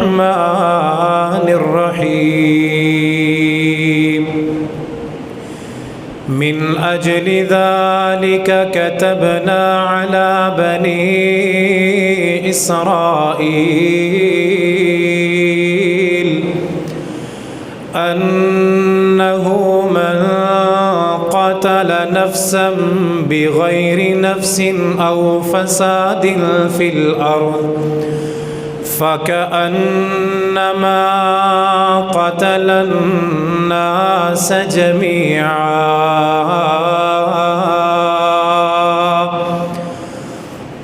الرحمن الرحيم من أجل ذلك كتبنا على بني إسرائيل أنه من قتل نفسا بغير نفس أو فساد في الأرض فكأنما قتل الناس جميعا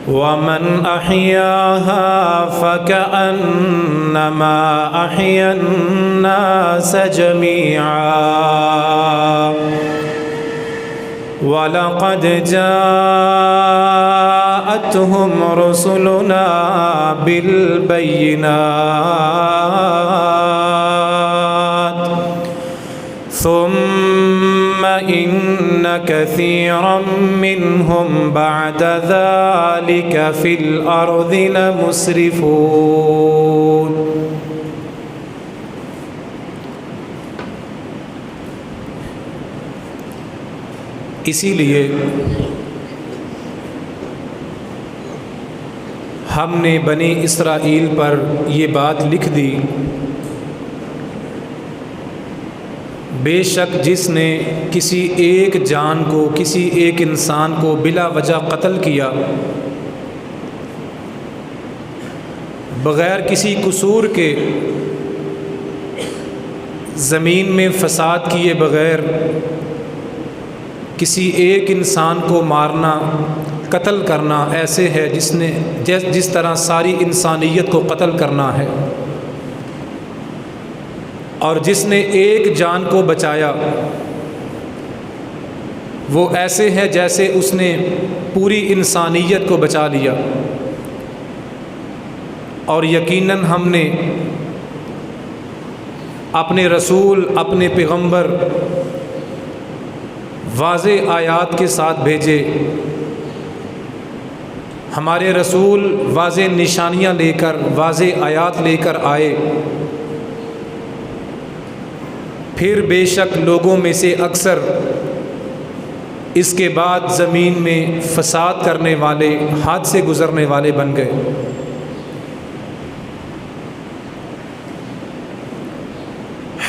ومن أحياها فكأنما أحيا الناس جميعا وَلَقَدْ جَاءَتْهُمْ رُسُلُنَا بِالْبَيِّنَاتِ ثُمَّ إِنَّ كَثِيرًا مِّنْهُمْ بَعْدَ ذَلِكَ فِي الْأَرْضِ لَمُسْرِفُونَ۔ اسی لیے ہم نے بنی اسرائیل پر یہ بات لکھ دی، بے شک جس نے کسی ایک جان کو، کسی ایک انسان کو بلا وجہ قتل کیا، بغیر کسی قصور کے، زمین میں فساد کیے بغیر کسی ایک انسان کو مارنا، قتل کرنا ایسے ہے جس طرح ساری انسانیت کو قتل کرنا ہے، اور جس نے ایک جان کو بچایا وہ ایسے ہے جیسے اس نے پوری انسانیت کو بچا لیا۔ اور یقیناً ہم نے اپنے رسول، اپنے پیغمبر واضح آیات کے ساتھ بھیجے، ہمارے رسول واضح نشانیاں لے کر، واضح آیات لے کر آئے، پھر بے شک لوگوں میں سے اکثر اس کے بعد زمین میں فساد کرنے والے، حد سے گزرنے والے بن گئے۔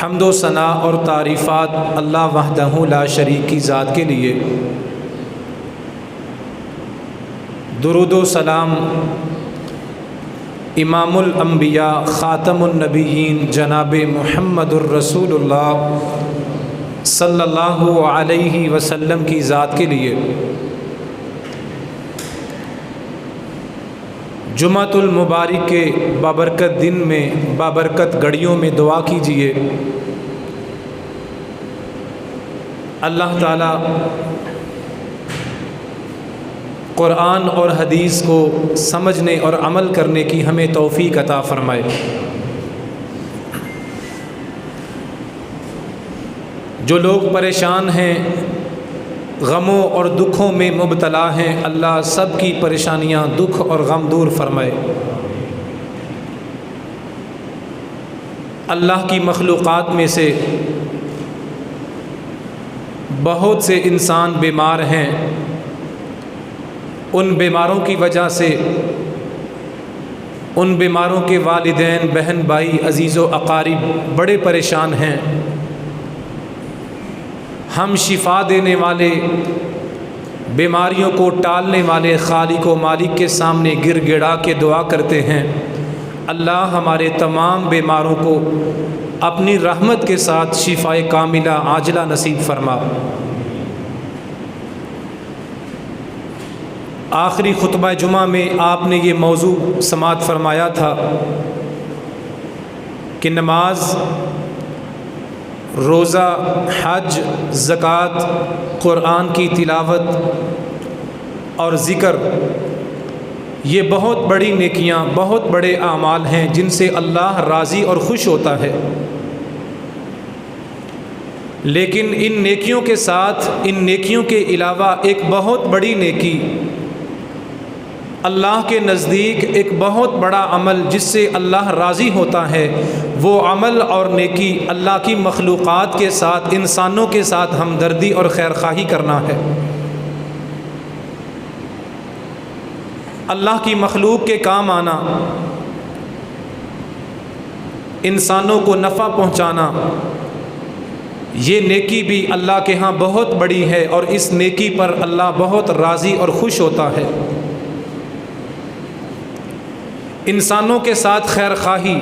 حمد و ثنا اور تعریفات اللہ وحدہ لا شریک کی ذات کے لیے، درود و سلام امام الانبیاء خاتم النبیین جناب محمد الرسول اللہ صلی اللہ علیہ وسلم کی ذات کے لیے۔ جمعۃ المبارک کے بابرکت دن میں، بابرکت گھڑیوں میں دعا کیجیے، اللہ تعالیٰ قرآن اور حدیث کو سمجھنے اور عمل کرنے کی ہمیں توفیق عطا فرمائے۔ جو لوگ پریشان ہیں، غموں اور دکھوں میں مبتلا ہیں، اللہ سب کی پریشانیاں، دکھ اور غم دور فرمائے۔ اللہ کی مخلوقات میں سے بہت سے انسان بیمار ہیں، ان بیماروں کی وجہ سے ان بیماروں کے والدین، بہن بھائی، عزیز و اقارب بڑے پریشان ہیں۔ ہم شفا دینے والے، بیماریوں کو ٹالنے والے خالق و مالک کے سامنے گر گڑا کے دعا کرتے ہیں، اللہ ہمارے تمام بیماروں کو اپنی رحمت کے ساتھ شفائے کاملہ عاجلہ نصیب فرما۔ آخری خطبہ جمعہ میں آپ نے یہ موضوع سماعت فرمایا تھا کہ نماز، روزہ، حج، زکوٰۃ، قرآن کی تلاوت اور ذکر، یہ بہت بڑی نیکیاں، بہت بڑے اعمال ہیں جن سے اللہ راضی اور خوش ہوتا ہے۔ لیکن ان نیکیوں کے ساتھ، ان نیکیوں کے علاوہ ایک بہت بڑی نیکی اللہ کے نزدیک ایک بہت بڑا عمل جس سے اللہ راضی ہوتا ہے وہ عمل اور نیکی اللہ کی مخلوقات کے ساتھ، انسانوں کے ساتھ ہمدردی اور خیرخواہی کرنا ہے۔ اللہ کی مخلوق کے کام آنا، انسانوں کو نفع پہنچانا، یہ نیکی بھی اللہ کے ہاں بہت بڑی ہے اور اس نیکی پر اللہ بہت راضی اور خوش ہوتا ہے۔ انسانوں کے ساتھ خیر خواہی،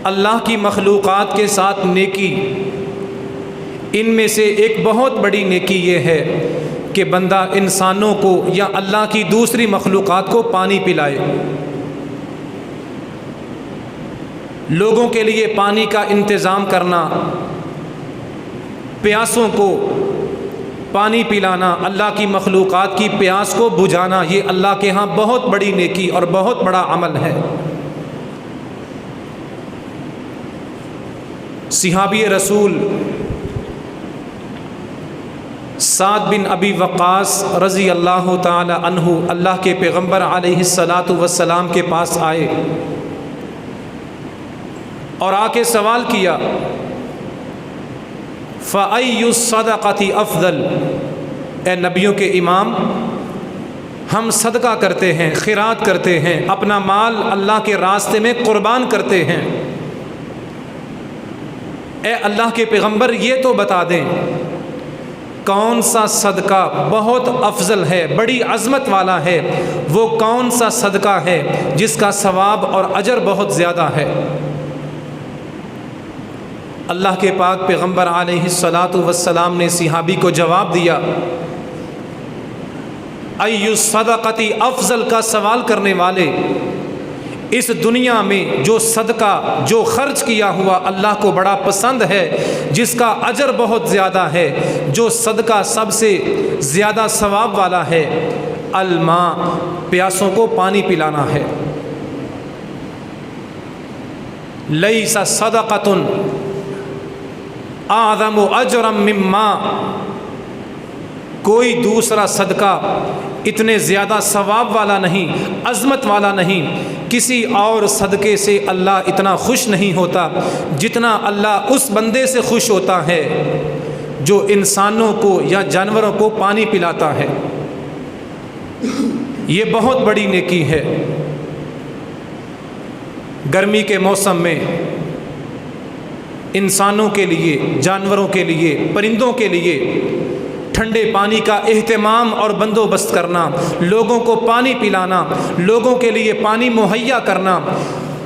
اللہ کی مخلوقات کے ساتھ نیکی، ان میں سے ایک بہت بڑی نیکی یہ ہے کہ بندہ انسانوں کو یا اللہ کی دوسری مخلوقات کو پانی پلائے۔ لوگوں کے لیے پانی کا انتظام کرنا، پیاسوں کو پانی پلانا، اللہ کی مخلوقات کی پیاس کو بجھانا، یہ اللہ کے ہاں بہت بڑی نیکی اور بہت بڑا عمل ہے۔ صحابی رسول سعد بن ابی وقاص رضی اللہ تعالی عنہ اللہ کے پیغمبر علیہ الصلاۃ والسلام کے پاس آئے اور آ کے سوال کیا، فَأَيُّ الصَّدَقَةِ أَفْضَلُ، اے نبیوں کے امام، ہم صدقہ کرتے ہیں، خیرات کرتے ہیں، اپنا مال اللہ کے راستے میں قربان کرتے ہیں، اے اللہ کے پیغمبر یہ تو بتا دیں کون سا صدقہ بہت افضل ہے، بڑی عظمت والا ہے، وہ کون سا صدقہ ہے جس کا ثواب اور اجر بہت زیادہ ہے؟ اللہ کے پاک پیغمبر علیہ الصلاۃ والسلام نے صحابی کو جواب دیا، ایُّ الصدقۃ افضل کا سوال کرنے والے، اس دنیا میں جو صدقہ، جو خرچ کیا ہوا اللہ کو بڑا پسند ہے، جس کا اجر بہت زیادہ ہے، جو صدقہ سب سے زیادہ ثواب والا ہے، الماء، پیاسوں کو پانی پلانا ہے۔ لیس صدقۃ اعظم اجرا مما، کوئی دوسرا صدقہ اتنے زیادہ ثواب والا نہیں، عظمت والا نہیں، کسی اور صدقے سے اللہ اتنا خوش نہیں ہوتا جتنا اللہ اس بندے سے خوش ہوتا ہے جو انسانوں کو یا جانوروں کو پانی پلاتا ہے۔ یہ بہت بڑی نیکی ہے۔ گرمی کے موسم میں انسانوں کے لیے، جانوروں کے لیے، پرندوں کے لیے ٹھنڈے پانی کا اہتمام اور بندوبست کرنا، لوگوں کو پانی پلانا، لوگوں کے لیے پانی مہیا کرنا،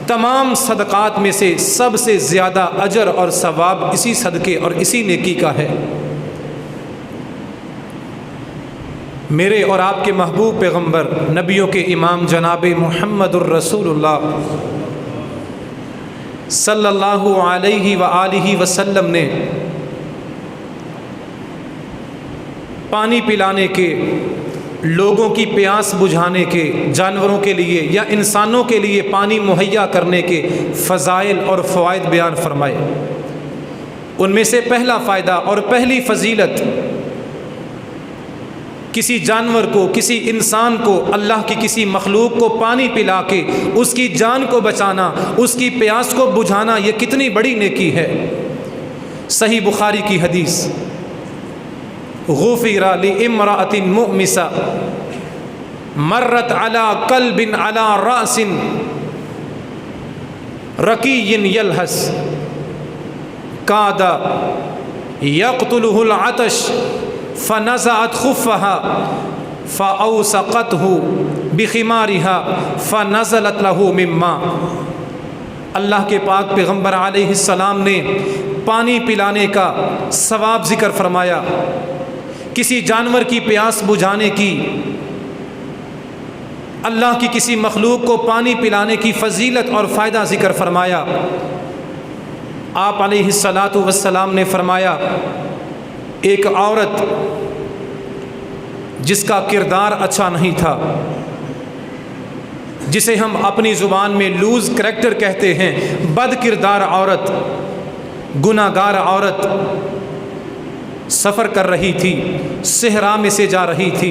تمام صدقات میں سے سب سے زیادہ اجر اور ثواب اسی صدقے اور اسی نیکی کا ہے۔ میرے اور آپ کے محبوب پیغمبر، نبیوں کے امام جناب محمد الرسول اللہ صلی اللہ علیہ وآلہ وسلم نے پانی پلانے کے، لوگوں کی پیاس بجھانے کے، جانوروں کے لیے یا انسانوں کے لیے پانی مہیا کرنے کے فضائل اور فوائد بیان فرمائے۔ ان میں سے پہلا فائدہ اور پہلی فضیلت، کسی جانور کو، کسی انسان کو، اللہ کی کسی مخلوق کو پانی پلا کے اس کی جان کو بچانا، اس کی پیاس کو بجھانا، یہ کتنی بڑی نیکی ہے۔ صحیح بخاری کی حدیث، غفر لامرأة مؤمسة مرت على قلب على رأس رقي يلهث كاد يقتله العطش فنزعت خفها فأوسقته بخمارها فنزلت له من ماء۔ اللہ کے پاک پیغمبر علیہ السلام نے پانی پلانے کا ثواب ذکر فرمایا، کسی جانور کی پیاس بجھانے کی، اللہ کی کسی مخلوق کو پانی پلانے کی فضیلت اور فائدہ ذکر فرمایا۔ آپ علیہ الصلاۃ والسلام نے فرمایا، ایک عورت جس کا کردار اچھا نہیں تھا، جسے ہم اپنی زبان میں لوز کریکٹر کہتے ہیں، بد کردار عورت، گناہ گار عورت، سفر کر رہی تھی، صحرا میں سے جا رہی تھی،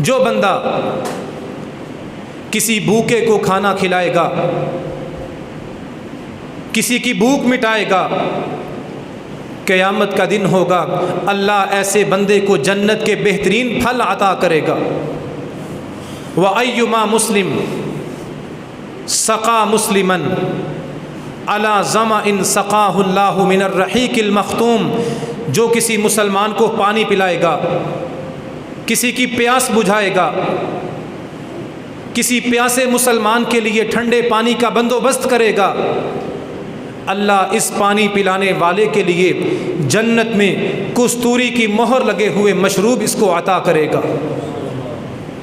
جو بندہ کسی بھوکے کو کھانا کھلائے گا، کسی کی بھوک مٹائے گا، قیامت کا دن ہوگا اللہ ایسے بندے کو جنت کے بہترین پھل عطا کرے گا۔ وَأَيُّمَا مُسْلِمٍ سَقَى مُسْلِمًا عَلَى ظَمَإٍ سَقَاهُ اللَّهُ مِنَ الرَّحِيقِ الْمَخْتُومِ، جو کسی مسلمان کو پانی پلائے گا، کسی کی پیاس بجھائے گا، کسی پیاسے مسلمان کے لیے ٹھنڈے پانی کا بندوبست کرے گا، اللہ اس پانی پلانے والے کے لیے جنت میں کستوری کی مہر لگے ہوئے مشروب اس کو عطا کرے گا۔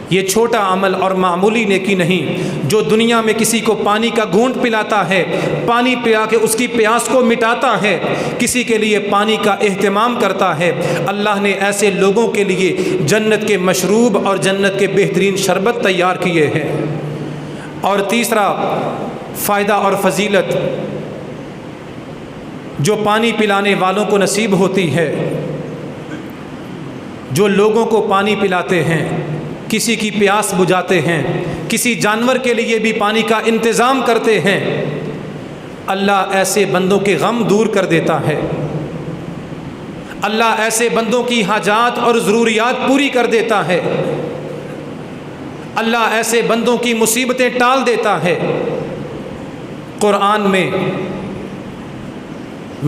یہ چھوٹا عمل اور معمولی نیکی نہیں، جو دنیا میں کسی کو پانی کا گھونٹ پلاتا ہے، پانی پلا کے اس کی پیاس کو مٹاتا ہے، کسی کے لیے پانی کا اہتمام کرتا ہے، اللہ نے ایسے لوگوں کے لیے جنت کے مشروب اور جنت کے بہترین شربت تیار کیے ہیں۔ اور تیسرا فائدہ اور فضیلت جو پانی پلانے والوں کو نصیب ہوتی ہے، جو لوگوں کو پانی پلاتے ہیں، کسی کی پیاس بجھاتے ہیں، کسی جانور کے لیے بھی پانی کا انتظام کرتے ہیں، اللہ ایسے بندوں کے غم دور کر دیتا ہے، اللہ ایسے بندوں کی حاجات اور ضروریات پوری کر دیتا ہے، اللہ ایسے بندوں کی مصیبتیں ٹال دیتا ہے۔ قرآن میں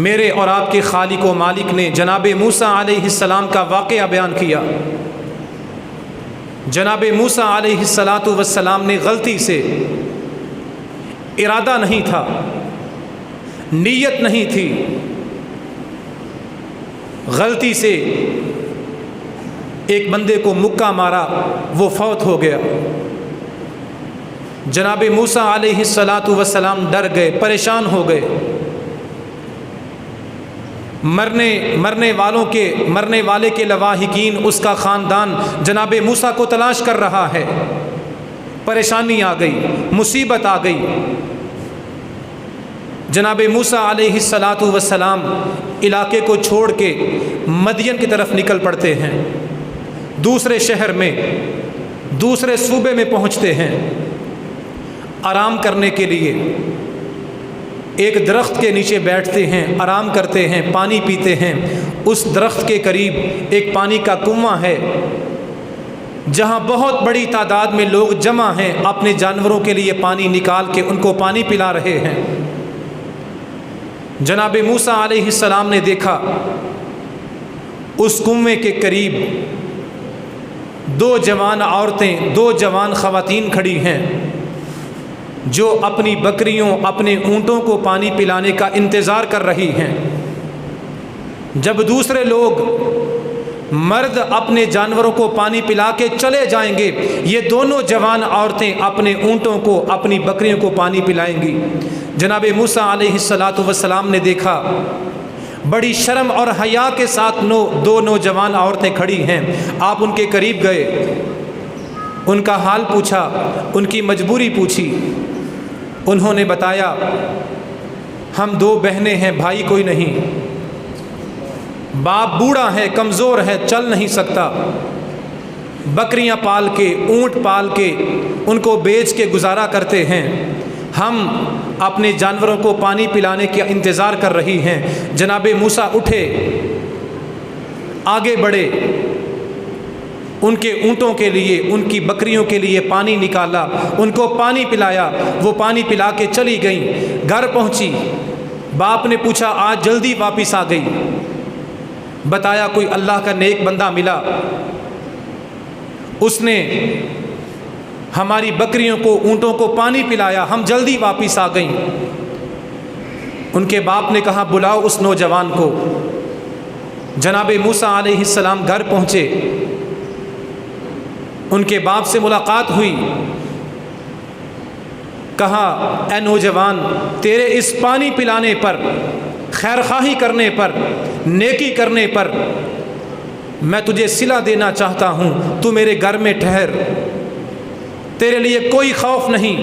میرے اور آپ کے خالق و مالک نے جناب موسیٰ علیہ السلام کا واقعہ بیان کیا۔ جناب موسیٰ علیہ السلام نے غلطی سے، ارادہ نہیں تھا، نیت نہیں تھی، غلطی سے ایک بندے کو مکہ مارا، وہ فوت ہو گیا۔ جناب موسیٰ علیہ السلام ڈر گئے، پریشان ہو گئے، مرنے والے کے لواحقین، اس کا خاندان جناب موسیٰ کو تلاش کر رہا ہے، پریشانی آ گئی، مصیبت آ گئی۔ جناب موسیٰ علیہ السلام علاقے کو چھوڑ کے مدین کی طرف نکل پڑتے ہیں، دوسرے شہر میں، دوسرے صوبے میں پہنچتے ہیں آرام کرنے کے لیے۔ ایک درخت کے نیچے بیٹھتے ہیں، آرام کرتے ہیں، پانی پیتے ہیں۔ اس درخت کے قریب ایک پانی کا کنواں ہے جہاں بہت بڑی تعداد میں لوگ جمع ہیں، اپنے جانوروں کے لیے پانی نکال کے ان کو پانی پلا رہے ہیں۔ جناب موسیٰ علیہ السلام نے دیکھا اس کنویں کے قریب دو جوان عورتیں، دو جوان خواتین کھڑی ہیں جو اپنی بکریوں، اپنے اونٹوں کو پانی پلانے کا انتظار کر رہی ہیں۔ جب دوسرے لوگ مرد اپنے جانوروں کو پانی پلا کے چلے جائیں گے، یہ دونوں جوان عورتیں اپنے اونٹوں کو، اپنی بکریوں کو پانی پلائیں گی۔ جناب موسیٰ علیہ السلام نے دیکھا بڑی شرم اور حیا کے ساتھ دو نوجوان عورتیں کھڑی ہیں۔ آپ ان کے قریب گئے، ان کا حال پوچھا، ان کی مجبوری پوچھی۔ انہوں نے بتایا ہم دو بہنیں ہیں، بھائی کوئی نہیں، باپ بوڑھا ہے، کمزور ہے، چل نہیں سکتا، بکریاں پال کے، اونٹ پال کے ان کو بیچ کے گزارا کرتے ہیں، ہم اپنے جانوروں کو پانی پلانے کا انتظار کر رہی ہیں۔ جناب موسیٰ اٹھے، آگے بڑھے، ان کے اونٹوں کے لیے، ان کی بکریوں کے لیے پانی نکالا، ان کو پانی پلایا، وہ پانی پلا کے چلی گئیں۔ گھر پہنچی، باپ نے پوچھا آج جلدی واپس آ گئی؟ بتایا کوئی اللہ کا نیک بندہ ملا، اس نے ہماری بکریوں کو، اونٹوں کو پانی پلایا، ہم جلدی واپس آ گئیں۔ ان کے باپ نے کہا بلاؤ اس نوجوان کو۔ جناب موسیٰ علیہ السلام گھر پہنچے، ان کے باپ سے ملاقات ہوئی، کہا اے نوجوان، تیرے اس پانی پلانے پر، خیر خواہی کرنے پر، نیکی کرنے پر میں تجھے صلہ دینا چاہتا ہوں، تو میرے گھر میں ٹھہر، تیرے لیے کوئی خوف نہیں،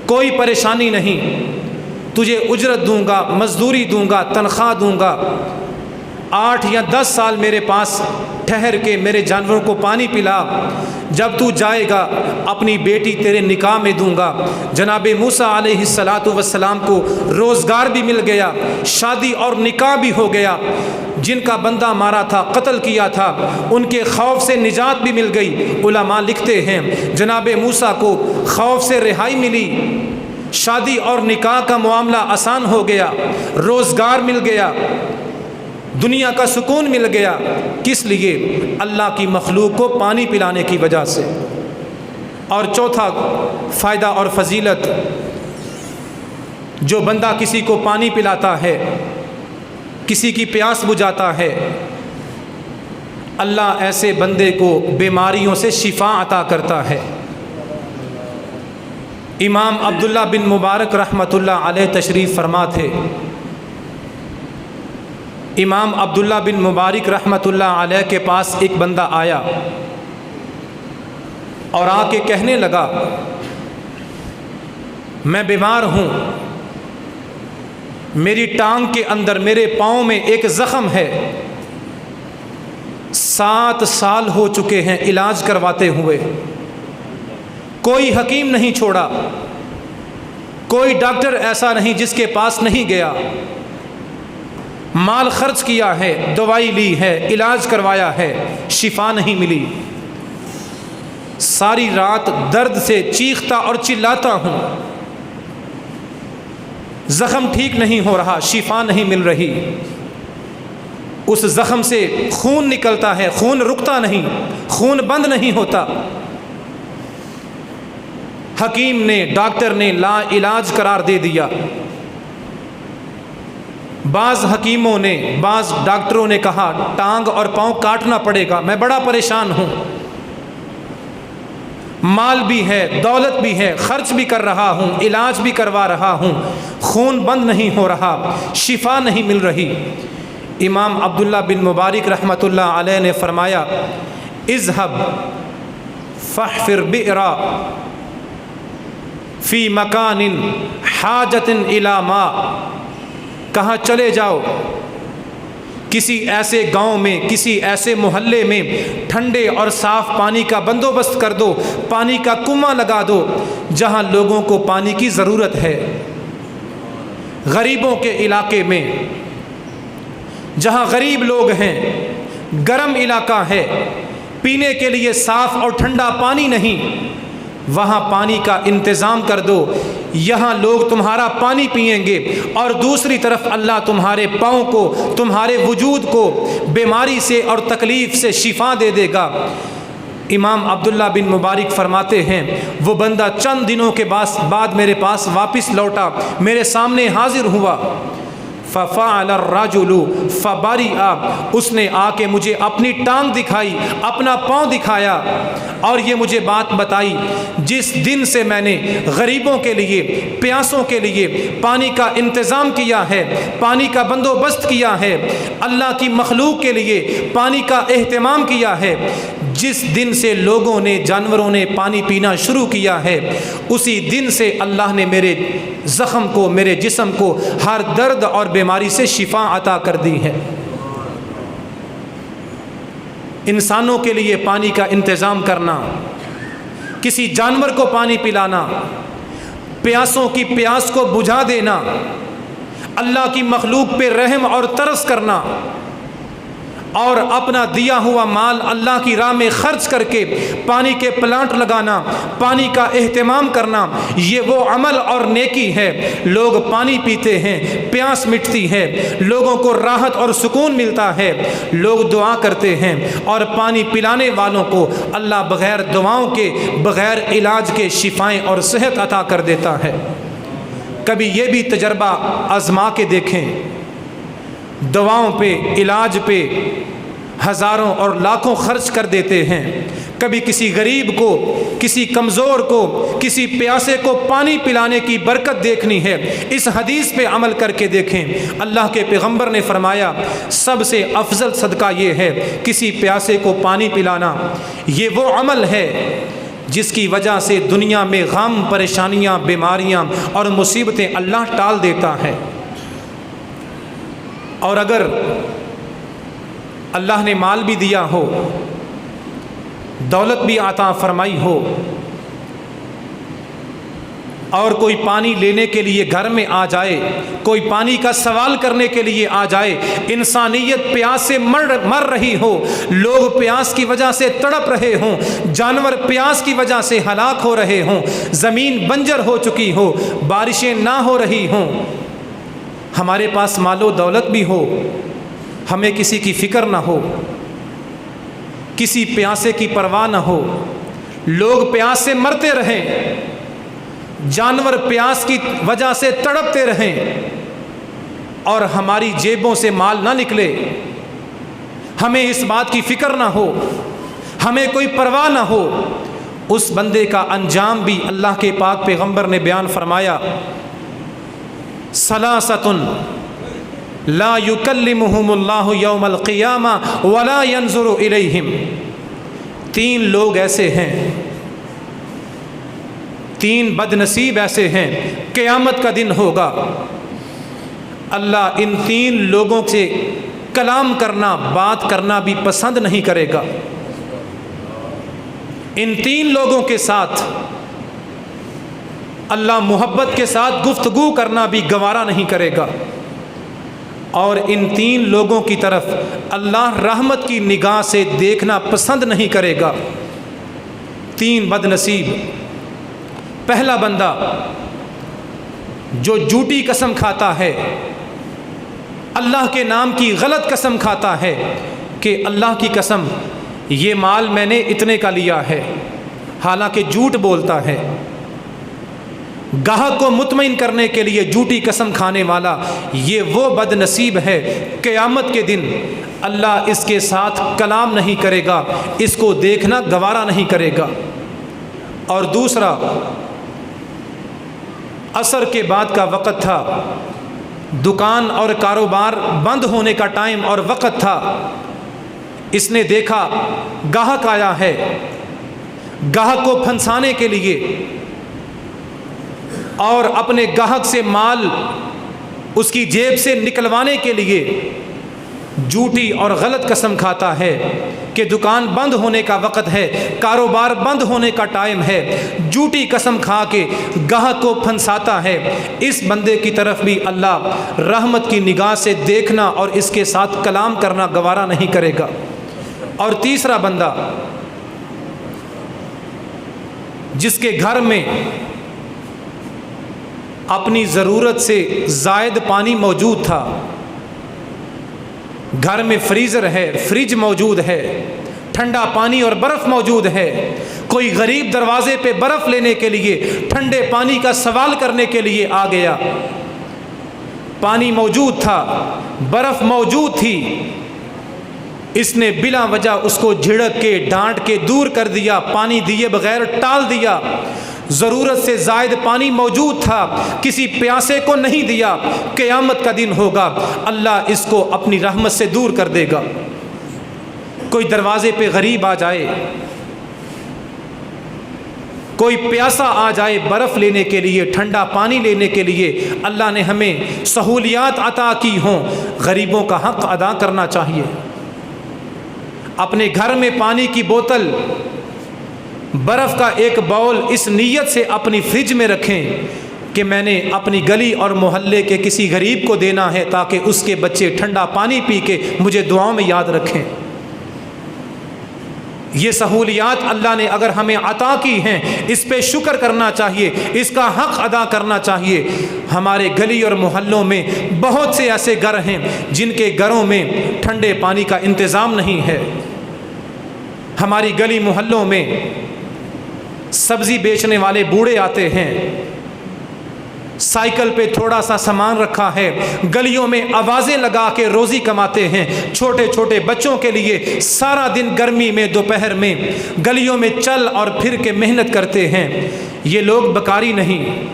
کوئی پریشانی نہیں، تجھے اجرت دوں گا، مزدوری دوں گا، تنخواہ دوں گا، 8 یا 10 سال میرے پاس ٹھہر کے میرے جانوروں کو پانی پلا، جب تو جائے گا اپنی بیٹی تیرے نکاح میں دوں گا۔ جناب موسیٰ علیہ السلام کو روزگار بھی مل گیا، شادی اور نکاح بھی ہو گیا۔ جن کا بندہ مارا تھا، قتل کیا تھا، ان کے خوف سے نجات بھی مل گئی۔ علماء لکھتے ہیں جناب موسیٰ کو خوف سے رہائی ملی، شادی اور نکاح کا معاملہ آسان ہو گیا، روزگار مل گیا، دنیا کا سکون مل گیا۔ کس لیے؟ اللہ کی مخلوق کو پانی پلانے کی وجہ سے۔ اور چوتھا فائدہ اور فضیلت، جو بندہ کسی کو پانی پلاتا ہے، کسی کی پیاس بجھاتا ہے، اللہ ایسے بندے کو بیماریوں سے شفا عطا کرتا ہے۔ امام عبداللہ بن مبارک رحمۃ اللہ علیہ تشریف فرما تھے۔ امام عبداللہ بن مبارک رحمۃ اللہ علیہ کے پاس ایک بندہ آیا اور آ کے کہنے لگا، میں بیمار ہوں، میری ٹانگ کے اندر، میرے پاؤں میں ایک زخم ہے، 7 سال ہو چکے ہیں علاج کرواتے ہوئے، کوئی حکیم نہیں چھوڑا، کوئی ڈاکٹر ایسا نہیں جس کے پاس نہیں گیا، مال خرچ کیا ہے، دوائی لی ہے، علاج کروایا ہے، شفا نہیں ملی، ساری رات درد سے چیختا اور چلاتا ہوں، زخم ٹھیک نہیں ہو رہا، شفا نہیں مل رہی، اس زخم سے خون نکلتا ہے، خون رکتا نہیں، خون بند نہیں ہوتا۔ حکیم نے، ڈاکٹر نے لا علاج قرار دے دیا۔ بعض حکیموں نے، بعض ڈاکٹروں نے کہا ٹانگ اور پاؤں کاٹنا پڑے گا، میں بڑا پریشان ہوں، مال بھی ہے، دولت بھی ہے، خرچ بھی کر رہا ہوں، علاج بھی کروا رہا ہوں، خون بند نہیں ہو رہا، شفا نہیں مل رہی۔ امام عبداللہ بن مبارک رحمۃ اللہ علیہ نے فرمایا، اذهب فاحفر بئرا فی مکان حاجت الی ماء، کہاں چلے جاؤ، کسی ایسے گاؤں میں، کسی ایسے محلے میں ٹھنڈے اور صاف پانی کا بندوبست کر دو، پانی کا کنواں لگا دو جہاں لوگوں کو پانی کی ضرورت ہے۔ غریبوں کے علاقے میں، جہاں غریب لوگ ہیں، گرم علاقہ ہے، پینے کے لیے صاف اور ٹھنڈا پانی نہیں، وہاں پانی کا انتظام کر دو، یہاں لوگ تمہارا پانی پئیں گے، اور دوسری طرف اللہ تمہارے پاؤں کو، تمہارے وجود کو بیماری سے اور تکلیف سے شفا دے دے گا۔ امام عبداللہ بن مبارک فرماتے ہیں، وہ بندہ چند دنوں کے بعد میرے پاس واپس لوٹا، میرے سامنے حاضر ہوا۔ فَفَعَلَ الرَّجُلُ فَبَرِئَ، اس نے آ کے مجھے اپنی ٹانگ دکھائی، اپنا پاؤں دکھایا، اور یہ مجھے بات بتائی، جس دن سے میں نے غریبوں کے لیے، پیاسوں کے لیے پانی کا انتظام کیا ہے، پانی کا بندوبست کیا ہے، اللہ کی مخلوق کے لیے پانی کا اہتمام کیا ہے، جس دن سے لوگوں نے، جانوروں نے پانی پینا شروع کیا ہے، اسی دن سے اللہ نے میرے زخم کو، میرے جسم کو ہر درد اور بیماری سے شفا عطا کر دی ہے۔ انسانوں کے لیے پانی کا انتظام کرنا، کسی جانور کو پانی پلانا، پیاسوں کی پیاس کو بجھا دینا، اللہ کی مخلوق پہ رحم اور ترس کرنا، اور اپنا دیا ہوا مال اللہ کی راہ میں خرچ کر کے پانی کے پلانٹ لگانا، پانی کا اہتمام کرنا، یہ وہ عمل اور نیکی ہے۔ لوگ پانی پیتے ہیں، پیاس مٹتی ہے، لوگوں کو راحت اور سکون ملتا ہے، لوگ دعا کرتے ہیں، اور پانی پلانے والوں کو اللہ بغیر دعاؤں کے، بغیر علاج کے شفائیں اور صحت عطا کر دیتا ہے۔ کبھی یہ بھی تجربہ آزما کے دیکھیں، دواؤں پہ، علاج پہ ہزاروں اور لاکھوں خرچ کر دیتے ہیں، کبھی کسی غریب کو، کسی کمزور کو، کسی پیاسے کو پانی پلانے کی برکت دیکھنی ہے، اس حدیث پہ عمل کر کے دیکھیں۔ اللہ کے پیغمبر نے فرمایا، سب سے افضل صدقہ یہ ہے کسی پیاسے کو پانی پلانا۔ یہ وہ عمل ہے جس کی وجہ سے دنیا میں غم، پریشانیاں، بیماریاں اور مصیبتیں اللہ ٹال دیتا ہے۔ اور اگر اللہ نے مال بھی دیا ہو، دولت بھی عطا فرمائی ہو، اور کوئی پانی لینے کے لیے گھر میں آ جائے، کوئی پانی کا سوال کرنے کے لیے آ جائے، انسانیت پیاس سے مر رہی ہو، لوگ پیاس کی وجہ سے تڑپ رہے ہوں، جانور پیاس کی وجہ سے ہلاک ہو رہے ہوں، زمین بنجر ہو چکی ہو، بارشیں نہ ہو رہی ہوں، ہمارے پاس مال و دولت بھی ہو، ہمیں کسی کی فکر نہ ہو، کسی پیاسے کی پرواہ نہ ہو، لوگ پیاس سے مرتے رہیں، جانور پیاس کی وجہ سے تڑپتے رہیں، اور ہماری جیبوں سے مال نہ نکلے، ہمیں اس بات کی فکر نہ ہو، ہمیں کوئی پرواہ نہ ہو، اس بندے کا انجام بھی اللہ کے پاک پیغمبر نے بیان فرمایا، ثلاثۃ لا یکلمہم اللہ یوم القیامہ ولا ینظر الیہم، تین لوگ ایسے ہیں، تین بد نصیب ایسے ہیں، قیامت کا دن ہوگا، اللہ ان تین لوگوں سے کلام کرنا، بات کرنا بھی پسند نہیں کرے گا، ان تین لوگوں کے ساتھ اللہ محبت کے ساتھ گفتگو کرنا بھی گوارا نہیں کرے گا، اور ان تین لوگوں کی طرف اللہ رحمت کی نگاہ سے دیکھنا پسند نہیں کرے گا۔ تین بد نصیب، پہلا بندہ جو جھوٹی قسم کھاتا ہے، اللہ کے نام کی غلط قسم کھاتا ہے کہ اللہ کی قسم یہ مال میں نے اتنے کا لیا ہے، حالانکہ جھوٹ بولتا ہے، گاہک کو مطمئن کرنے کے لیے جھوٹی قسم کھانے والا، یہ وہ بد نصیب ہے، قیامت کے دن اللہ اس کے ساتھ کلام نہیں کرے گا، اس کو دیکھنا گوارا نہیں کرے گا۔ اور دوسرا، عصر کے بعد کا وقت تھا، دکان اور کاروبار بند ہونے کا ٹائم اور وقت تھا، اس نے دیکھا گاہک آیا ہے، گاہک کو پھنسانے کے لیے اور اپنے گاہک سے مال اس کی جیب سے نکلوانے کے لیے جھوٹی اور غلط قسم کھاتا ہے کہ دکان بند ہونے کا وقت ہے، کاروبار بند ہونے کا ٹائم ہے، جھوٹی قسم کھا کے گاہک کو پھنساتا ہے، اس بندے کی طرف بھی اللہ رحمت کی نگاہ سے دیکھنا اور اس کے ساتھ کلام کرنا گوارا نہیں کرے گا۔ اور تیسرا بندہ، جس کے گھر میں اپنی ضرورت سے زائد پانی موجود تھا، گھر میں فریزر ہے، فریج موجود ہے، ٹھنڈا پانی اور برف موجود ہے، کوئی غریب دروازے پہ برف لینے کے لیے، ٹھنڈے پانی کا سوال کرنے کے لیے آ گیا، پانی موجود تھا، برف موجود تھی، اس نے بلا وجہ اس کو جھڑک کے ڈانٹ کے دور کر دیا، پانی دیے بغیر ٹال دیا، ضرورت سے زائد پانی موجود تھا، کسی پیاسے کو نہیں دیا، قیامت کا دن ہوگا، اللہ اس کو اپنی رحمت سے دور کر دے گا۔ کوئی دروازے پہ غریب آ جائے، کوئی پیاسا آ جائے برف لینے کے لیے، ٹھنڈا پانی لینے کے لیے، اللہ نے ہمیں سہولیات عطا کی ہوں، غریبوں کا حق ادا کرنا چاہیے۔ اپنے گھر میں پانی کی بوتل، برف کا ایک باؤل اس نیت سے اپنی فریج میں رکھیں کہ میں نے اپنی گلی اور محلے کے کسی غریب کو دینا ہے تاکہ اس کے بچے ٹھنڈا پانی پی کے مجھے دعاؤں میں یاد رکھیں۔ یہ سہولیات اللہ نے اگر ہمیں عطا کی ہیں، اس پہ شکر کرنا چاہیے، اس کا حق ادا کرنا چاہیے۔ ہمارے گلی اور محلوں میں بہت سے ایسے گھر ہیں جن کے گھروں میں ٹھنڈے پانی کا انتظام نہیں ہے۔ ہماری گلی محلوں میں سبزی بیچنے والے بوڑھے آتے ہیں، سائیکل پہ تھوڑا سا سامان رکھا ہے، گلیوں میں آوازیں لگا کے روزی کماتے ہیں، چھوٹے چھوٹے بچوں کے لیے سارا دن گرمی میں دوپہر میں گلیوں میں چل اور پھر کے محنت کرتے ہیں۔ یہ لوگ بکاری نہیں،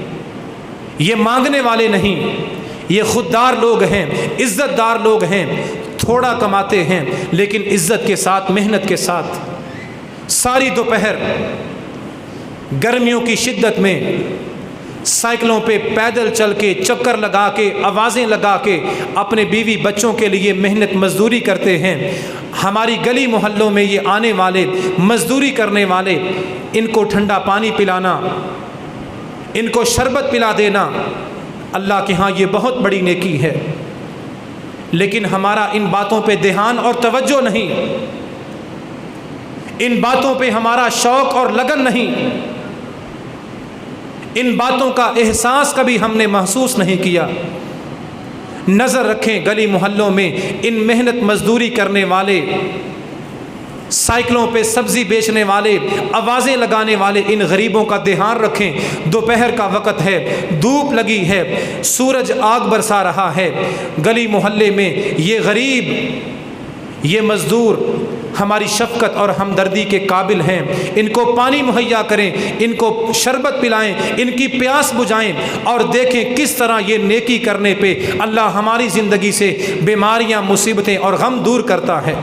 یہ مانگنے والے نہیں، یہ خوددار لوگ ہیں، عزت دار لوگ ہیں، تھوڑا کماتے ہیں لیکن عزت کے ساتھ، محنت کے ساتھ۔ ساری دوپہر گرمیوں کی شدت میں سائیکلوں پہ پیدل چل کے، چکر لگا کے، آوازیں لگا کے اپنے بیوی بچوں کے لیے محنت مزدوری کرتے ہیں۔ ہماری گلی محلوں میں یہ آنے والے مزدوری کرنے والے، ان کو ٹھنڈا پانی پلانا، ان کو شربت پلا دینا، اللہ کے ہاں یہ بہت بڑی نیکی ہے۔ لیکن ہمارا ان باتوں پہ دھیان اور توجہ نہیں، ان باتوں پہ ہمارا شوق اور لگن نہیں، ان باتوں کا احساس کبھی ہم نے محسوس نہیں کیا۔ نظر رکھیں گلی محلوں میں ان محنت مزدوری کرنے والے، سائیکلوں پہ سبزی بیچنے والے، آوازیں لگانے والے ان غریبوں کا دھیان رکھیں۔ دوپہر کا وقت ہے، دھوپ لگی ہے، سورج آگ برسا رہا ہے، گلی محلے میں یہ غریب، یہ مزدور ہماری شفقت اور ہمدردی کے قابل ہیں۔ ان کو پانی مہیا کریں، ان کو شربت پلائیں، ان کی پیاس بجھائیں، اور دیکھیں کس طرح یہ نیکی کرنے پہ اللہ ہماری زندگی سے بیماریاں، مصیبتیں اور غم دور کرتا ہے۔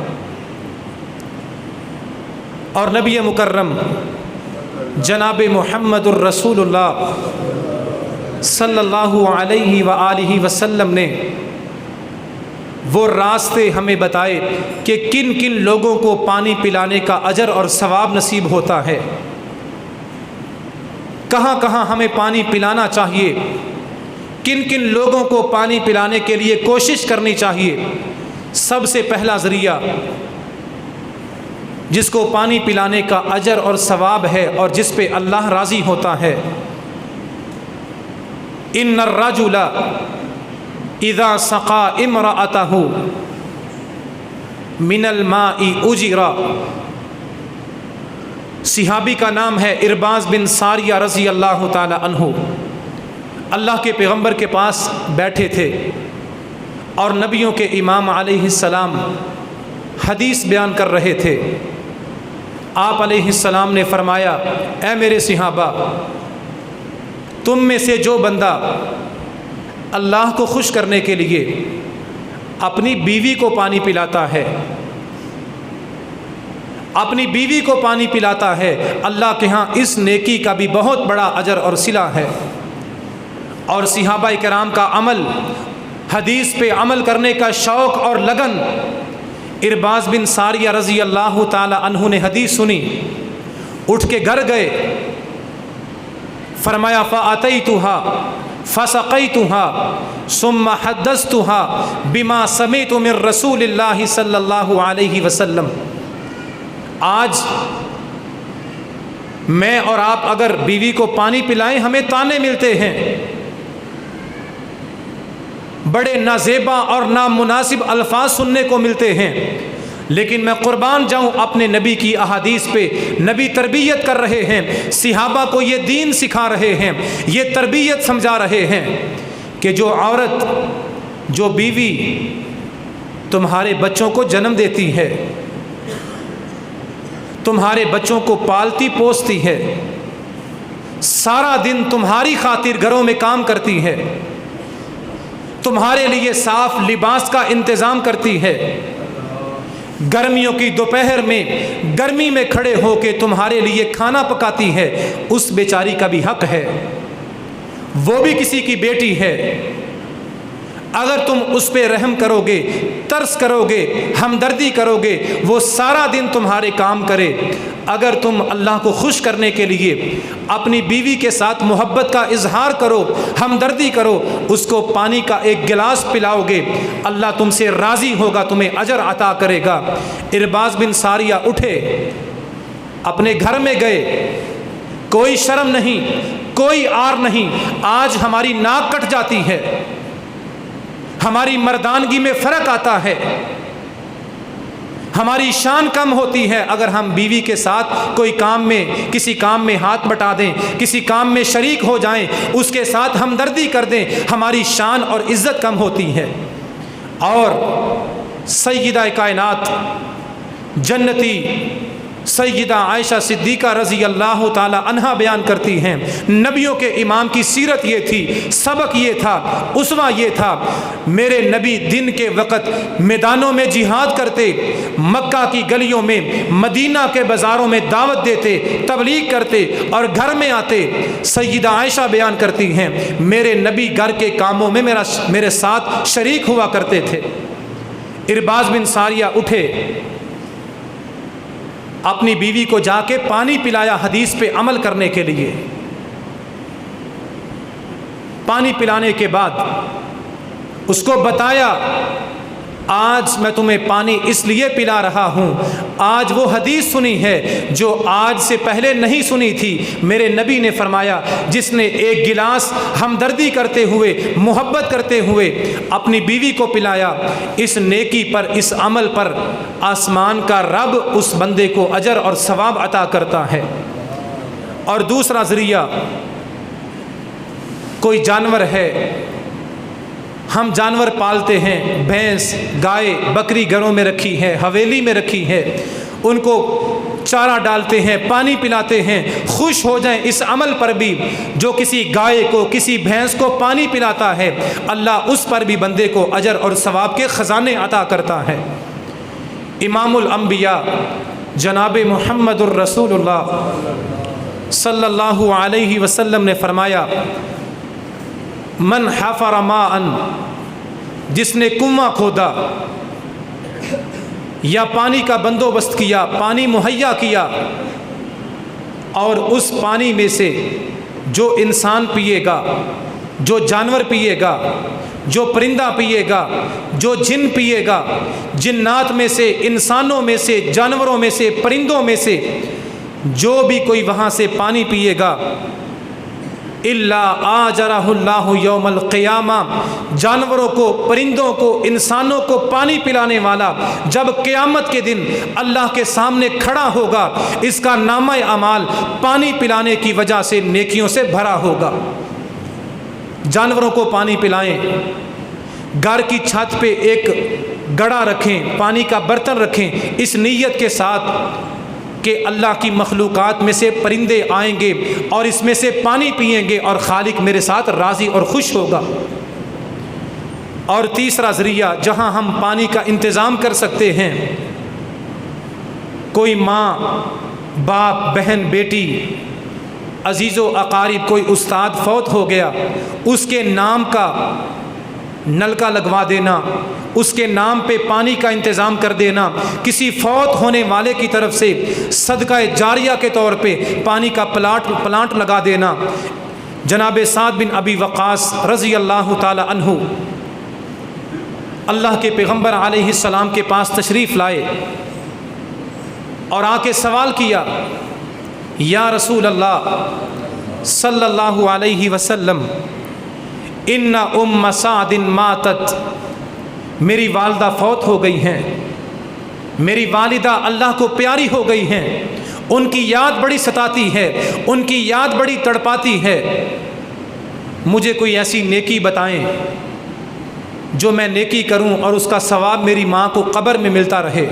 اور نبی مکرم جناب محمد الرسول اللہ صلی اللہ علیہ وآلہ وسلم نے وہ راستے ہمیں بتائے کہ کن کن لوگوں کو پانی پلانے کا اجر اور ثواب نصیب ہوتا ہے، کہاں کہاں ہمیں پانی پلانا چاہیے، کن کن لوگوں کو پانی پلانے کے لیے کوشش کرنی چاہیے۔ سب سے پہلا ذریعہ جس کو پانی پلانے کا اجر اور ثواب ہے اور جس پہ اللہ راضی ہوتا ہے، ان الرجل اذا سقا امرأته من الماء اجرا۔ صحابی کا نام ہے ارباز بن ساریہ رضی اللہ تعالی عنہ۔ اللہ کے پیغمبر کے پاس بیٹھے تھے اور نبیوں کے امام علیہ السلام حدیث بیان کر رہے تھے۔ آپ علیہ السلام نے فرمایا، اے میرے صحابہ، تم میں سے جو بندہ اللہ کو خوش کرنے کے لیے اپنی بیوی کو پانی پلاتا ہے، اپنی بیوی کو پانی پلاتا ہے، اللہ کے ہاں اس نیکی کا بھی بہت بڑا اجر اور صلہ ہے۔ اور صحابہ کرام کا عمل، حدیث پہ عمل کرنے کا شوق اور لگن۔ ارباز بن ساریہ رضی اللہ تعالی عنہ نے حدیث سنی، اٹھ کے گھر گئے، فرمایا فَأَتَيْتُهَا فَسَقَيْتُهَا ثُمَّ حَدَّثْتُهَا بِمَا سَمِعْتُ مِن رسول اللہ صلی اللہ علیہ وسلم۔ آج میں اور آپ اگر بیوی کو پانی پلائیں، ہمیں تانے ملتے ہیں، بڑے نازیبا اور نامناسب الفاظ سننے کو ملتے ہیں، لیکن میں قربان جاؤں اپنے نبی کی احادیث پہ۔ نبی تربیت کر رہے ہیں، صحابہ کو یہ دین سکھا رہے ہیں، یہ تربیت سمجھا رہے ہیں کہ جو عورت، جو بیوی تمہارے بچوں کو جنم دیتی ہے، تمہارے بچوں کو پالتی پوستی ہے، سارا دن تمہاری خاطر گھروں میں کام کرتی ہے، تمہارے لیے صاف لباس کا انتظام کرتی ہے، گرمیوں کی دوپہر میں گرمی میں کھڑے ہو کے تمہارے لیے کھانا پکاتی ہے، اس بیچاری کا بھی حق ہے، وہ بھی کسی کی بیٹی ہے۔ اگر تم اس پہ رحم کرو گے، ترس کرو گے، ہمدردی کرو گے، وہ سارا دن تمہارے کام کرے۔ اگر تم اللہ کو خوش کرنے کے لیے اپنی بیوی کے ساتھ محبت کا اظہار کرو، ہمدردی کرو، اس کو پانی کا ایک گلاس پلاؤ گے، اللہ تم سے راضی ہوگا، تمہیں اجر عطا کرے گا۔ ارباز بن ساریہ اٹھے، اپنے گھر میں گئے، کوئی شرم نہیں، کوئی آر نہیں۔ آج ہماری ناک کٹ جاتی ہے، ہماری مردانگی میں فرق آتا ہے، ہماری شان کم ہوتی ہے اگر ہم بیوی کے ساتھ کوئی کام میں، کسی کام میں ہاتھ بٹا دیں، کسی کام میں شریک ہو جائیں، اس کے ساتھ ہمدردی کر دیں، ہماری شان اور عزت کم ہوتی ہے۔ اور سیدہ کائنات جنتی سیدہ عائشہ صدیقہ رضی اللہ تعالی عنہا بیان کرتی ہیں، نبیوں کے امام کی سیرت یہ تھی، سبق یہ تھا، اسوہ یہ تھا۔ میرے نبی دن کے وقت میدانوں میں جہاد کرتے، مکہ کی گلیوں میں، مدینہ کے بازاروں میں دعوت دیتے، تبلیغ کرتے، اور گھر میں آتے۔ سیدہ عائشہ بیان کرتی ہیں، میرے نبی گھر کے کاموں میں میرے ساتھ شریک ہوا کرتے تھے۔ ارباز بن ساریہ اٹھے، اپنی بیوی کو جا کے پانی پلایا حدیث پہ عمل کرنے کے لیے۔ پانی پلانے کے بعد اس کو بتایا آج میں تمہیں پانی اس لیے پلا رہا ہوں، آج وہ حدیث سنی ہے جو آج سے پہلے نہیں سنی تھی۔ میرے نبی نے فرمایا جس نے ایک گلاس ہمدردی کرتے ہوئے محبت کرتے ہوئے اپنی بیوی کو پلایا، اس نیکی پر، اس عمل پر آسمان کا رب اس بندے کو اجر اور ثواب عطا کرتا ہے۔ اور دوسرا ذریعہ، کوئی جانور ہے، ہم جانور پالتے ہیں، بھینس، گائے، بکری گھروں میں رکھی ہے، حویلی میں رکھی ہے، ان کو چارہ ڈالتے ہیں، پانی پلاتے ہیں، خوش ہو جائیں اس عمل پر بھی۔ جو کسی گائے کو، کسی بھینس کو پانی پلاتا ہے، اللہ اس پر بھی بندے کو اجر اور ثواب کے خزانے عطا کرتا ہے۔ امام الانبیاء جناب محمد الرسول اللہ صلی اللہ علیہ وسلم نے فرمایا من حفر ماء، جس نے کنواں کھودا یا پانی کا بندوبست کیا، پانی مہیا کیا، اور اس پانی میں سے جو انسان پیے گا، جو جانور پیے گا، جو پرندہ پیے گا، جو جن پیے گا، جنات میں سے، انسانوں میں سے، جانوروں میں سے، پرندوں میں سے جو بھی کوئی وہاں سے پانی پیے گا، اللہ آجرہ اللہ یوم القیامہ، جانوروں کو، پرندوں کو، انسانوں کو پانی پلانے والا جب قیامت کے دن اللہ کے سامنے کھڑا ہوگا، اس کا نامہ اعمال پانی پلانے کی وجہ سے نیکیوں سے بھرا ہوگا۔ جانوروں کو پانی پلائیں، گھر کی چھت پہ ایک گڑا رکھیں، پانی کا برتن رکھیں، اس نیت کے ساتھ کہ اللہ کی مخلوقات میں سے پرندے آئیں گے اور اس میں سے پانی پئیں گے اور خالق میرے ساتھ راضی اور خوش ہوگا۔ اور تیسرا ذریعہ جہاں ہم پانی کا انتظام کر سکتے ہیں، کوئی ماں، باپ، بہن، بیٹی، عزیز و اقارب، کوئی استاد فوت ہو گیا، اس کے نام کا نلکا لگوا دینا، اس کے نام پہ پانی کا انتظام کر دینا، کسی فوت ہونے والے کی طرف سے صدقہ جاریہ کے طور پہ پانی کا پلانٹ لگا دینا۔ جناب سعد بن ابی وقاص رضی اللہ تعالی عنہ اللہ کے پیغمبر علیہ السلام کے پاس تشریف لائے اور آ کے سوال کیا، یا رسول اللہ صلی اللہ علیہ وسلم، ان ام سعد ماتت، میری والدہ فوت ہو گئی ہیں، میری والدہ اللہ کو پیاری ہو گئی ہیں، ان کی یاد بڑی ستاتی ہے، ان کی یاد بڑی تڑپاتی ہے، مجھے کوئی ایسی نیکی بتائیں جو میں نیکی کروں اور اس کا ثواب میری ماں کو قبر میں ملتا رہے۔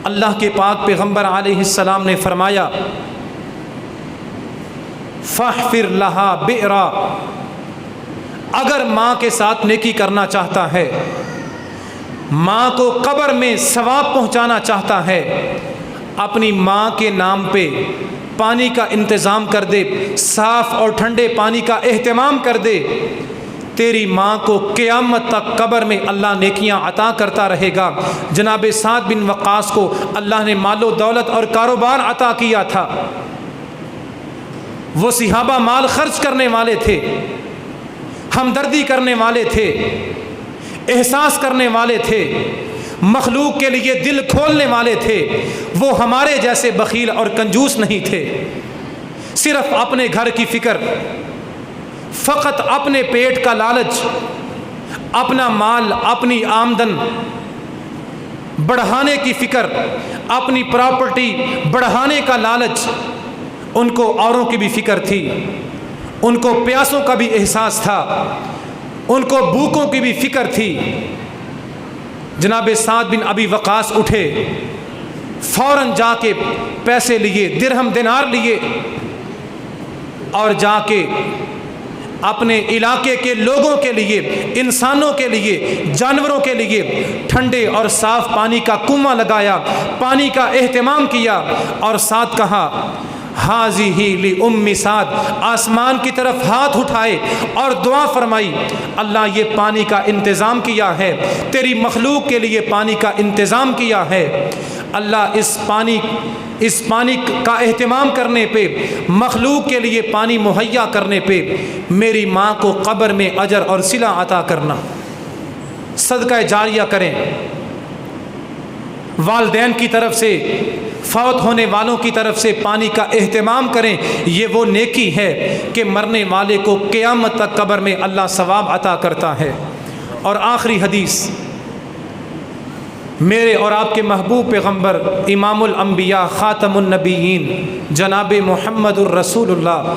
اللہ کے پاک پیغمبر علیہ السلام نے فرمایا، فاحفر لہا بئرا، اگر ماں کے ساتھ نیکی کرنا چاہتا ہے، ماں کو قبر میں ثواب پہنچانا چاہتا ہے، اپنی ماں کے نام پہ پانی کا انتظام کر دے، صاف اور ٹھنڈے پانی کا اہتمام کر دے، تیری ماں کو قیامت تک قبر میں اللہ نیکیاں عطا کرتا رہے گا۔ جناب سعد بن وقاص کو اللہ نے مال و دولت اور کاروبار عطا کیا تھا، وہ صحابہ مال خرچ کرنے والے تھے، ہمدردی کرنے والے تھے، احساس کرنے والے تھے، مخلوق کے لیے دل کھولنے والے تھے، وہ ہمارے جیسے بخیل اور کنجوس نہیں تھے۔ صرف اپنے گھر کی فکر، فقط اپنے پیٹ کا لالچ، اپنا مال، اپنی آمدن بڑھانے کی فکر، اپنی پراپرٹی بڑھانے کا لالچ، ان کو اوروں کی بھی فکر تھی، ان کو پیاسوں کا بھی احساس تھا، ان کو بھوکوں کی بھی فکر تھی۔ جناب سعد بن ابی وقاص اٹھے، فوراً جا کے پیسے لیے، درہم دینار لیے، اور جا کے اپنے علاقے کے لوگوں کے لیے، انسانوں کے لیے، جانوروں کے لیے ٹھنڈے اور صاف پانی کا کنواں لگایا، پانی کا اہتمام کیا، اور ساتھ کہا، حاذہ لأم سعد، آسمان کی طرف ہاتھ اٹھائے اور دعا فرمائی، اللہ یہ پانی کا انتظام کیا ہے، تیری مخلوق کے لیے پانی کا انتظام کیا ہے، اللہ اس پانی کا اہتمام کرنے پہ، مخلوق کے لیے پانی مہیا کرنے پہ میری ماں کو قبر میں اجر اور صلہ عطا کرنا، صدقہ جاریہ کریں۔ والدین کی طرف سے، فوت ہونے والوں کی طرف سے پانی کا اہتمام کریں، یہ وہ نیکی ہے کہ مرنے والے کو قیامت تک قبر میں اللہ ثواب عطا کرتا ہے۔ اور آخری حدیث، میرے اور آپ کے محبوب پیغمبر امام الانبیاء خاتم النبیین جناب محمد الرسول اللہ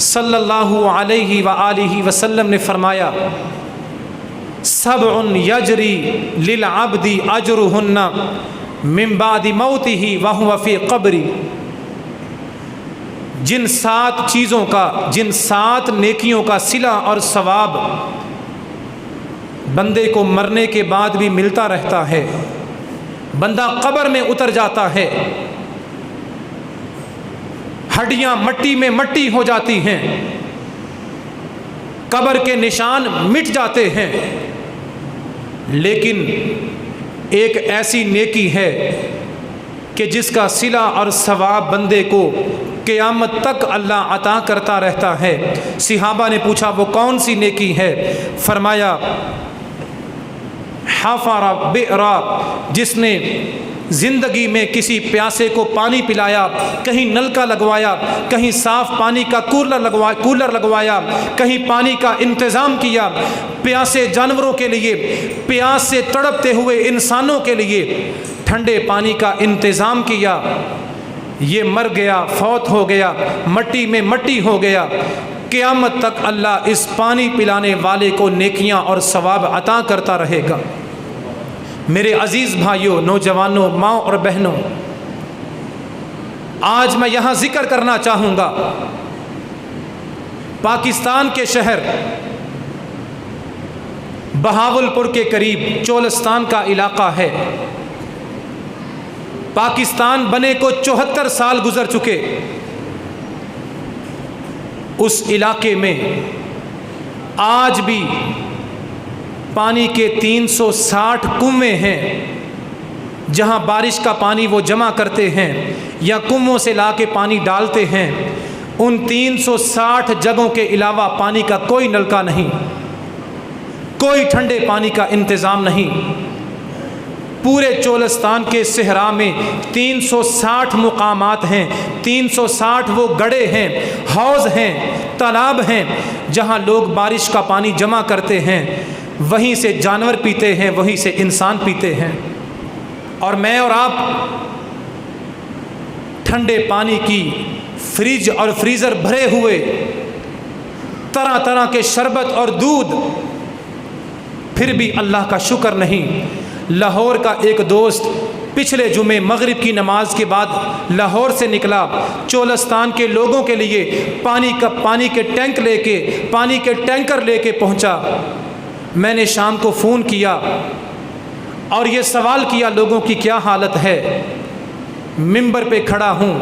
صلی اللہ علیہ وآلہ وسلم نے فرمایا، سبع یجری للعبد اجرہن من بعد موتہ وہو فی قبری، جن 7 نیکیوں کا صلہ اور ثواب بندے کو مرنے کے بعد بھی ملتا رہتا ہے، بندہ قبر میں اتر جاتا ہے، ہڈیاں مٹی میں مٹی ہو جاتی ہیں، قبر کے نشان مٹ جاتے ہیں، لیکن ایک ایسی نیکی ہے کہ جس کا صلہ اور ثواب بندے کو قیامت تک اللہ عطا کرتا رہتا ہے۔ صحابہ نے پوچھا وہ کون سی نیکی ہے؟ فرمایا حفر بئرا، جس نے زندگی میں کسی پیاسے کو پانی پلایا، کہیں نلکا لگوایا، کہیں صاف پانی کا کولر لگوایا، کہیں پانی کا انتظام کیا، پیاسے جانوروں کے لیے، پیاس سے تڑپتے ہوئے انسانوں کے لیے ٹھنڈے پانی کا انتظام کیا، یہ مر گیا، فوت ہو گیا، مٹی میں مٹی ہو گیا، قیامت تک اللہ اس پانی پلانے والے کو نیکیاں اور ثواب عطا کرتا رہے گا۔ میرے عزیز بھائیوں، نوجوانوں، ماں اور بہنوں، آج میں یہاں ذکر کرنا چاہوں گا پاکستان کے شہر بہاولپور کے قریب چولستان کا علاقہ ہے۔ پاکستان بنے کو 74 سال گزر چکے، اس علاقے میں آج بھی پانی کے 360 کنویں ہیں، جہاں بارش کا پانی وہ جمع کرتے ہیں یا کنووں سے لا کے پانی ڈالتے ہیں۔ ان 360 جگہوں کے علاوہ پانی کا کوئی نلکا نہیں، کوئی ٹھنڈے پانی کا انتظام نہیں۔ پورے چولستان کے صحرا میں 360 مقامات ہیں، 360 وہ گڑھے ہیں، حوض ہیں، تالاب ہیں، جہاں لوگ بارش کا پانی جمع کرتے ہیں، وہیں سے جانور پیتے ہیں، وہیں سے انسان پیتے ہیں۔ اور میں اور آپ ٹھنڈے پانی کی فریج اور فریزر بھرے ہوئے، طرح طرح کے شربت اور دودھ، پھر بھی اللہ کا شکر نہیں۔ لاہور کا ایک دوست پچھلے جمعے مغرب کی نماز کے بعد لاہور سے نکلا، چولستان کے لوگوں کے لیے پانی کے ٹینکر لے کے پہنچا۔ میں نے شام کو فون کیا اور یہ سوال کیا لوگوں کی کیا حالت ہے۔ ممبر پہ کھڑا ہوں،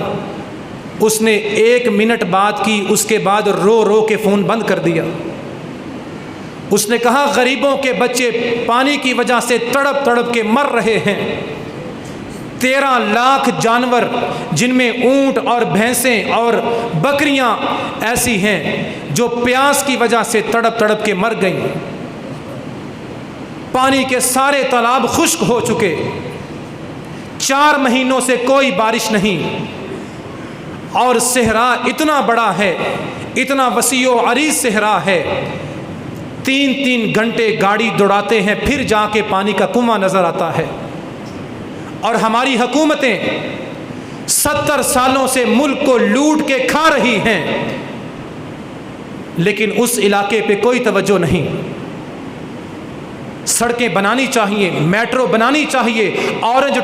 اس نے 1 منٹ بات کی، اس کے بعد رو رو کے فون بند کر دیا۔ اس نے کہا غریبوں کے بچے پانی کی وجہ سے تڑپ تڑپ کے مر رہے ہیں، 13 لاکھ جانور جن میں اونٹ اور بھینسیں اور بکریاں ایسی ہیں جو پیاس کی وجہ سے تڑپ تڑپ کے مر گئیں۔ پانی کے سارے تالاب خشک ہو چکے، 4 مہینوں سے کوئی بارش نہیں، اور صحرا اتنا بڑا ہے، اتنا وسیع و عریض صحرا ہے، 3 گھنٹے گاڑی دوڑاتے ہیں پھر جا کے پانی کا کنواں نظر آتا ہے۔ اور ہماری حکومتیں 70 سالوں سے ملک کو لوٹ کے کھا رہی ہیں، لیکن اس علاقے پہ کوئی توجہ نہیں۔ سڑکیں بنانی چاہیے، میٹرو بنانی چاہیے، اورنج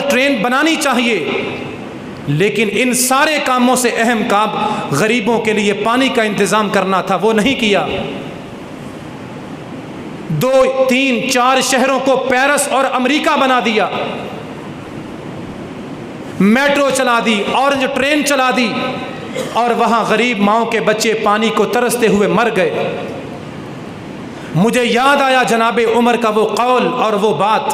ٹرین بنانی چاہیے، لیکن ان سارے کاموں سے اہم کام غریبوں کے لیے پانی کا انتظام کرنا تھا، وہ نہیں کیا۔ 2 3 4 شہروں کو پیرس اور امریکہ بنا دیا، میٹرو چلا دی، اورنج ٹرین چلا دی، اور وہاں غریب ماؤں کے بچے پانی کو ترستے ہوئے مر گئے۔ مجھے یاد آیا جناب عمر کا وہ قول اور وہ بات،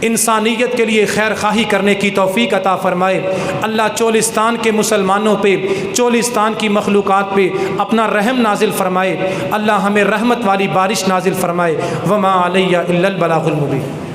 انسانیت کے لیے خیر خواہی کرنے کی توفیق عطا فرمائے۔ اللہ چولستان کے مسلمانوں پہ، چولستان کی مخلوقات پہ اپنا رحم نازل فرمائے۔ اللہ ہمیں رحمت والی بارش نازل فرمائے۔ وما علیہ الا البلاغ المبین۔